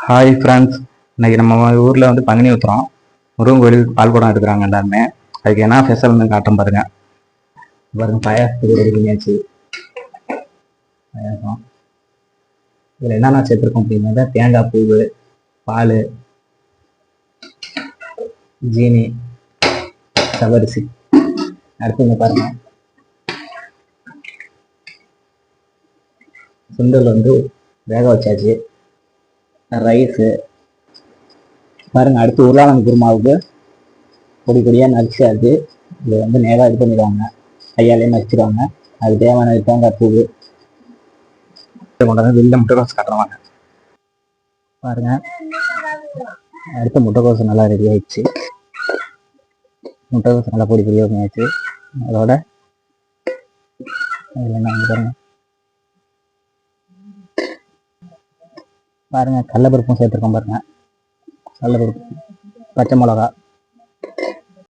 Hi friends. இன்னைக்கு நம்ம ஊரில் வந்து பங்குனி ஊற்றுறோம். முருகன் கோயிலுக்கு பால் குடம் எடுக்கிறாங்க எல்லாருமே. அதுக்கு என்ன ஸ்பெஷல்னு காட்டுறோம் பாருங்க. பாருங்க, பாயாசத்துக்கு ரெடி பண்ணியாச்சு. பாயாசம் இதில் என்னென்ன சேர்த்துருக்கோம் அப்படின்னா தேங்காய் பூவு, பால், ஜீனி, சவரிசி. அடுத்து இங்கே பாருங்க, சுண்டல் வந்து வேக வச்சாச்சு. ரைஸு பாருங்க. அடுத்து உருளைக்கிழங்கு குருமாவுக்கு பொடி பொடியாக நரிச்சாச்சு. இது வந்து நேராக இது பண்ணிடுவாங்க, கையாலே நரிச்சிடுவாங்க. அது தேவையான தேங்காய் பூவு கொண்டாந்து வெளில முட்டைக்கோஸ் காட்டுறவாங்க பாருங்க. அடுத்து முட்டைக்கோஸ் நல்லா ரெடி ஆயிடுச்சு. முட்டைக்கோஸ் நல்லா பொடி பொடியாக பண்ணியாச்சு. அதோட பாருங்க பாருங்க கடலைப்பருப்பும் சேர்த்துருக்கோம். பாருங்க கடலைப்பருப்பு, பச்சை மிளகா,